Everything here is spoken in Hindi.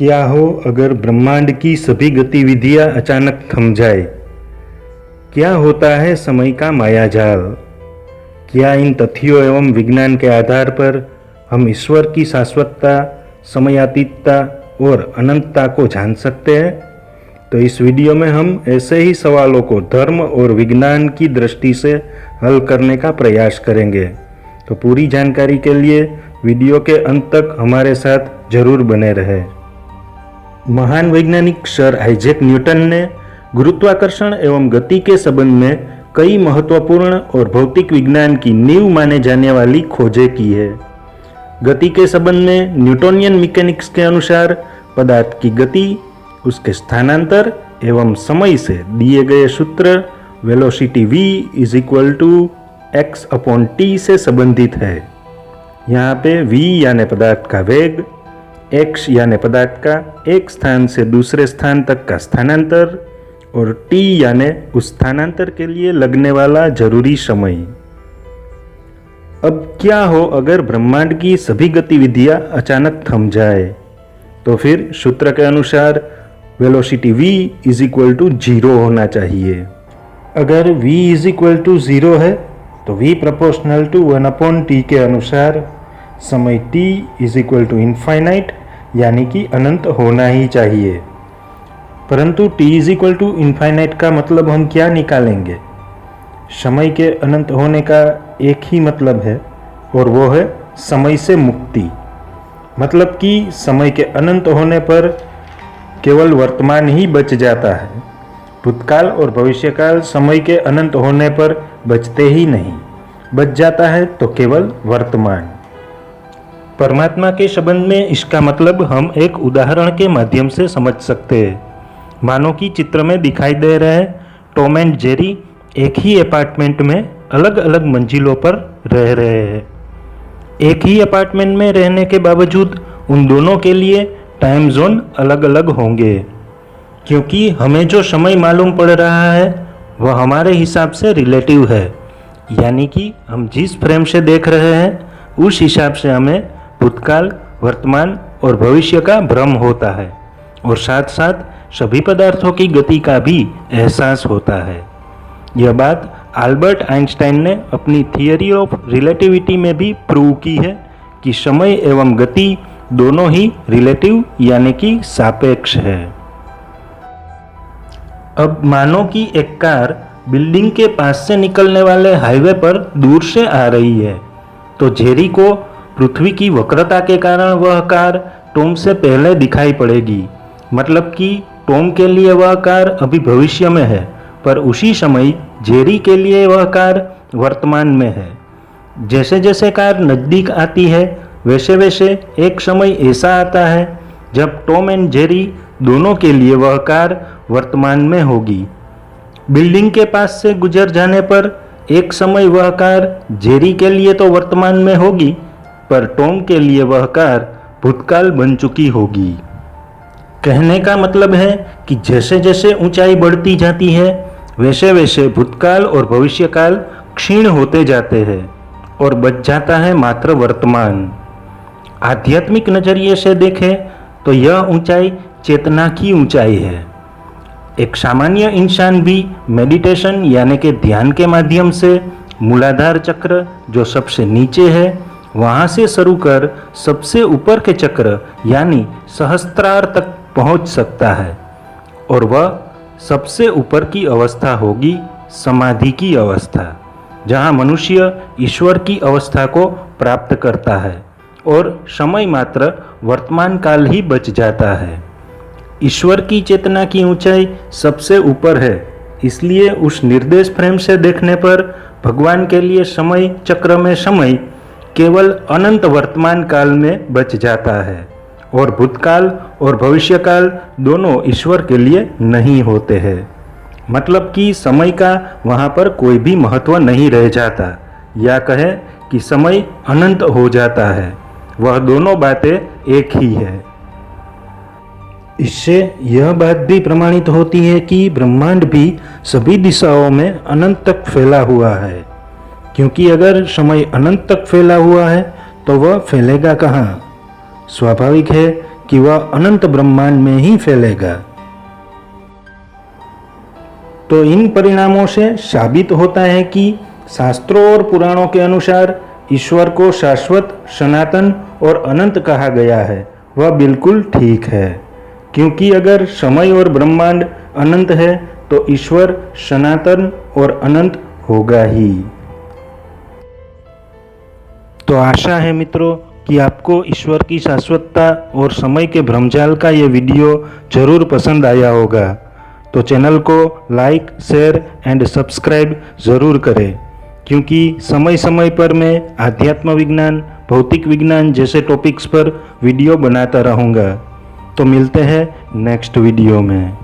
क्या हो अगर ब्रह्मांड की सभी गतिविधियां अचानक थम जाए? क्या होता है समय का मायाजाल? क्या इन तथ्यों एवं विज्ञान के आधार पर हम ईश्वर की शाश्वतता, समयातीतता और अनंतता को जान सकते हैं? तो इस वीडियो में हम ऐसे ही सवालों को धर्म और विज्ञान की दृष्टि से हल करने का प्रयास करेंगे। तो पूरी जानकारी के लिए वीडियो के अंत तक हमारे साथ जरूर बने रहें। महान वैज्ञानिक सर आइजैक न्यूटन ने गुरुत्वाकर्षण एवं गति के संबंध में कई महत्वपूर्ण और भौतिक विज्ञान की नींव माने जाने वाली खोजें की है। गति के संबंध में न्यूटोनियन मैकेनिक्स के अनुसार पदार्थ की गति उसके स्थानांतर एवं समय से दिए गए सूत्र वेलोसिटी v = x/t से संबंधित है। यहाँ पे v यानी पदार्थ का वेग, x यानी पदार्थ का एक स्थान से दूसरे स्थान तक का स्थानांतर और t यानी उस स्थानांतर के लिए लगने वाला जरूरी समय। अब क्या हो अगर ब्रह्मांड की सभी गतिविधियां अचानक थम जाए? तो फिर सूत्र के अनुसार वेलोसिटी v = 0 होना चाहिए। अगर v = 0 है तो v = 1/t के अनुसार समय t = इनफाइनाइट यानी कि अनंत होना ही चाहिए। परंतु t = इनफाइनाइट का मतलब हम क्या निकालेंगे? समय के अनंत होने का एक ही मतलब है और वो है समय से मुक्ति। मतलब कि समय के अनंत होने पर केवल वर्तमान ही बच जाता है। भूतकाल और भविष्यकाल समय के अनंत होने पर बचते ही नहीं, बच जाता है तो केवल वर्तमान। परमात्मा के संबंध में इसका मतलब हम एक उदाहरण के माध्यम से समझ सकते हैं। मानो कि चित्र में दिखाई दे रहे टॉम एंड जेरी एक ही अपार्टमेंट में अलग अलग मंजिलों पर रह रहे हैं। एक ही अपार्टमेंट में रहने के बावजूद उन दोनों के लिए टाइम जोन अलग अलग होंगे, क्योंकि हमें जो समय मालूम पड़ रहा है वह हमारे हिसाब से रिलेटिव है। यानी कि हम जिस फ्रेम से देख रहे हैं उस हिसाब से हमें भूतकाल, वर्तमान और भविष्य का भ्रम होता है और साथ साथ सभी पदार्थों की गति का भी एहसास होता है। यह बात अल्बर्ट आइंस्टाइन ने अपनी थियरी ऑफ रिलेटिविटी में भी प्रूव की है कि समय एवं गति दोनों ही रिलेटिव यानी कि सापेक्ष है। अब मानो कि एक कार बिल्डिंग के पास से निकलने वाले हाईवे पर दूर से आ रही है, तो जेरी को पृथ्वी की वक्रता के कारण वह कार टॉम से पहले दिखाई पड़ेगी। मतलब कि टॉम के लिए वह कार अभी भविष्य में है, पर उसी समय जेरी के लिए वह कार वर्तमान में है। जैसे जैसे कार नज़दीक आती है वैसे वैसे एक समय ऐसा आता है जब टॉम एंड जेरी दोनों के लिए वह कार वर्तमान में होगी। बिल्डिंग के पास से गुजर जाने पर एक समय वह कार जेरी के लिए तो वर्तमान में होगी, पर टॉम के लिए वह कार भूतकाल बन चुकी होगी। कहने का मतलब है कि जैसे जैसे ऊंचाई बढ़ती जाती है वैसे वैसे भूतकाल और भविष्यकाल क्षीण होते जाते हैं और बच जाता है मात्र वर्तमान। आध्यात्मिक नजरिए से देखें तो यह ऊंचाई चेतना की ऊंचाई है। एक सामान्य इंसान भी मेडिटेशन यानी कि ध्यान के माध्यम से मूलाधार चक्र जो सबसे नीचे है वहाँ से शुरू कर सबसे ऊपर के चक्र यानी सहस्त्रार तक पहुँच सकता है, और वह सबसे ऊपर की अवस्था होगी समाधि की अवस्था, जहाँ मनुष्य ईश्वर की अवस्था को प्राप्त करता है और समय मात्र वर्तमान काल ही बच जाता है। ईश्वर की चेतना की ऊंचाई सबसे ऊपर है, इसलिए उस निर्देश फ्रेम से देखने पर भगवान के लिए समय चक्र में समय केवल अनंत वर्तमान काल में बच जाता है और भूतकाल और भविष्यकाल दोनों ईश्वर के लिए नहीं होते हैं। मतलब कि समय का वहाँ पर कोई भी महत्व नहीं रह जाता, या कहे कि समय अनंत हो जाता है। वह दोनों बातें एक ही है। इससे यह बात भी प्रमाणित होती है कि ब्रह्मांड भी सभी दिशाओं में अनंत तक फैला हुआ है, क्योंकि अगर समय अनंत तक फैला हुआ है तो वह फैलेगा कहाँ? स्वाभाविक है कि वह अनंत ब्रह्मांड में ही फैलेगा। तो इन परिणामों से साबित होता है कि शास्त्रों और पुराणों के अनुसार ईश्वर को शाश्वत, सनातन और अनंत कहा गया है। वह बिल्कुल ठीक है, क्योंकि अगर समय और ब्रह्मांड अनंत है तो ईश्वर सनातन और अनंत होगा ही। तो आशा है मित्रों कि आपको ईश्वर की शाश्वतता और समय के भ्रमजाल का ये वीडियो जरूर पसंद आया होगा। तो चैनल को लाइक, शेयर एंड सब्सक्राइब ज़रूर करें, क्योंकि समय समय पर मैं आध्यात्म विज्ञान, भौतिक विज्ञान जैसे टॉपिक्स पर वीडियो बनाता रहूँगा। तो मिलते हैं नेक्स्ट वीडियो में।